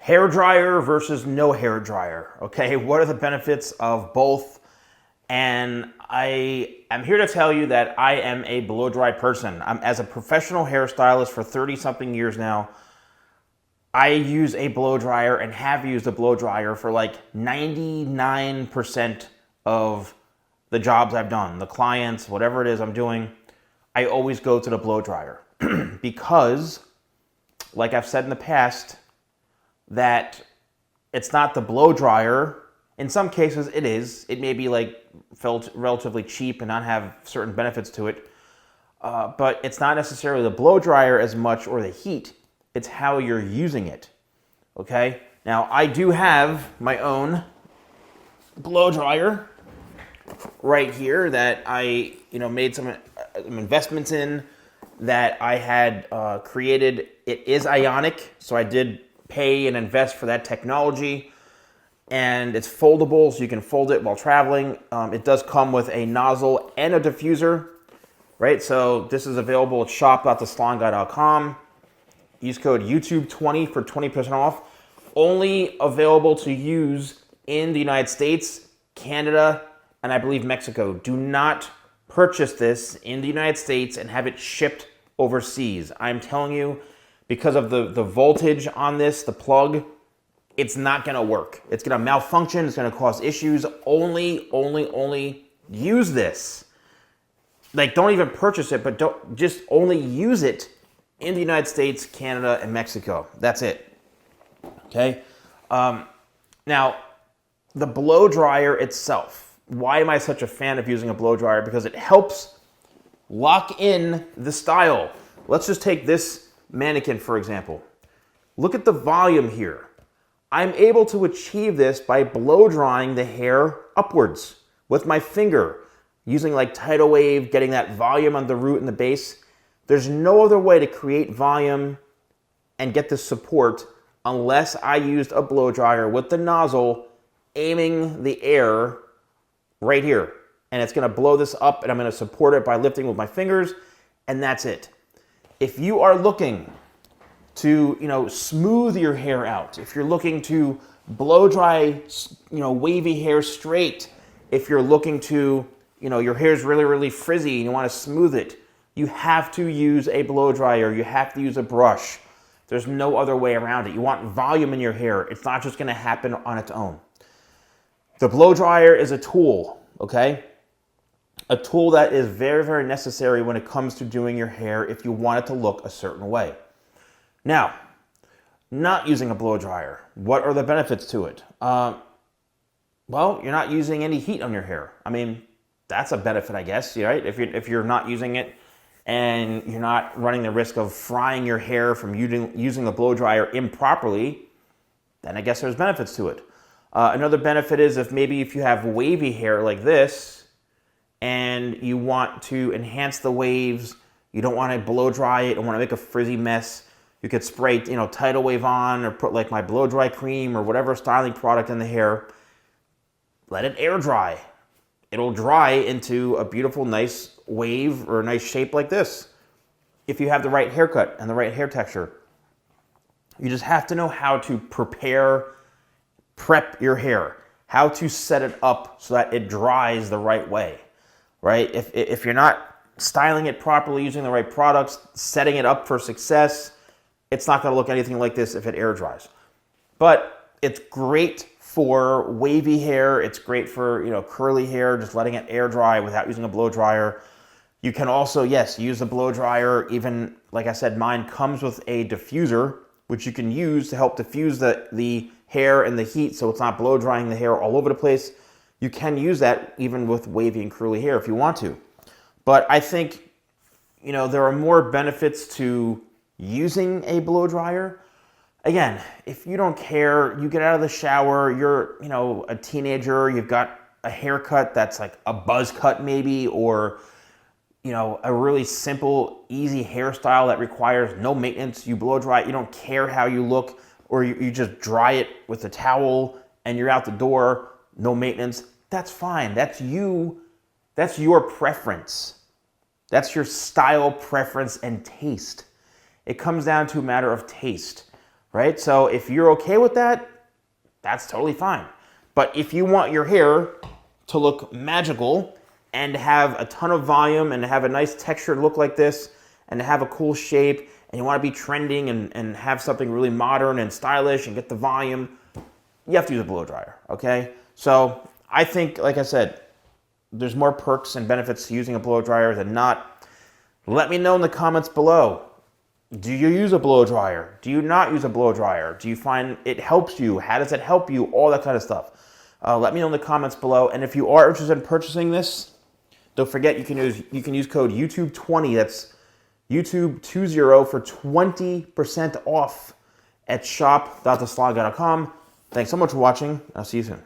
Hair dryer versus no hair dryer. Okay, what are the benefits of both? And I am here to tell you that I am a blow dry person. As a professional hairstylist for 30 something years now, I use a blow dryer and have used a blow dryer for like 99% of the jobs I've done, the clients, whatever it is I'm doing. I always go to the blow dryer because, like I've said in the past, that it's not the blow dryer. In some cases it is. It may be like felt relatively cheap and not have certain benefits to it. But it's not necessarily the blow dryer as much or the heat. It's how you're using it. Okay? Now I do have my own blow dryer right here that I made some investments in, that I had created. It is ionic, so I did pay and invest for that technology, and it's foldable, so you can fold it while traveling. It does come with a nozzle and a diffuser, right? So this is available at shop.TheSalonGuy.com. Use code YouTube20 for 20% off. Only available to use in the United States, Canada, and I believe Mexico. Do not purchase this in the United States and have it shipped overseas. I'm telling you, because of the voltage on this, the plug, it's not gonna work. It's gonna malfunction, it's gonna cause issues. Only use this. Like, don't even purchase it, but just only use it in the United States, Canada, and Mexico. That's it, okay? Now, the blow dryer itself. Why am I such a fan of using a blow dryer? Because it helps lock in the style. Let's just take this mannequin, for example. Look at the volume here. I'm able to achieve this by blow drying the hair upwards with my finger, using like tidal wave, getting that volume on the root and the base. There's no other way to create volume and get this support unless I used a blow dryer with the nozzle aiming the air right here. And it's gonna blow this up, and I'm gonna support it by lifting with my fingers, and that's it. If you are looking to, smooth your hair out, if you're looking to blow dry, wavy hair straight, if you're looking to, your hair's really, really frizzy and you want to smooth it, you have to use a blow dryer. You have to use a brush. There's no other way around it. You want volume in your hair. It's not just going to happen on its own. The blow dryer is a tool, okay? A tool that is very, very necessary when it comes to doing your hair if you want it to look a certain way. Now, not using a blow dryer, what are the benefits to it? Well, you're not using any heat on your hair. I mean, that's a benefit, I guess, right? If you're not using it and you're not running the risk of frying your hair from using the blow dryer improperly, then I guess there's benefits to it. Another benefit is if you have wavy hair like this, and you want to enhance the waves, you don't want to blow dry it, don't want to make a frizzy mess, you could spray, tidal wave on, or put like my blow dry cream or whatever styling product in the hair. Let it air dry. It'll dry into a beautiful, nice wave or a nice shape like this. If you have the right haircut and the right hair texture, you just have to know how to prep your hair, how to set it up so that it dries the right way. Right? If you're not styling it properly, using the right products, setting it up for success, it's not going to look anything like this if it air dries. But it's great for wavy hair. It's great for curly hair, just letting it air dry without using a blow dryer. You can also, yes, use the blow dryer. Even, like I said, mine comes with a diffuser, which you can use to help diffuse the hair and the heat so it's not blow drying the hair all over the place. You can use that even with wavy and curly hair if you want to. But I think, there are more benefits to using a blow dryer. Again, if you don't care, you get out of the shower, you're, a teenager, you've got a haircut that's like a buzz cut maybe, or, a really simple, easy hairstyle that requires no maintenance. You blow dry it, you don't care how you look, or you just dry it with a towel and you're out the door. No maintenance, that's fine. That's you. That's your preference. That's your style preference and taste. It comes down to a matter of taste. right? So if you're okay with that, that's totally fine. But if you want your hair to look magical and have a ton of volume and have a nice textured look like this and to have a cool shape and you want to be trending and have something really modern and stylish and get the volume, you have to use a blow dryer, okay? So I think, like I said, there's more perks and benefits to using a blow dryer than not. Let me know in the comments below. Do you use a blow dryer? Do you not use a blow dryer? Do you find it helps you? How does it help you? All that kind of stuff. Let me know in the comments below. And if you are interested in purchasing this, don't forget you can use code YouTube20. That's YouTube20 for 20% off at shop.thesalonguy.com. Thanks so much for watching. I'll see you soon.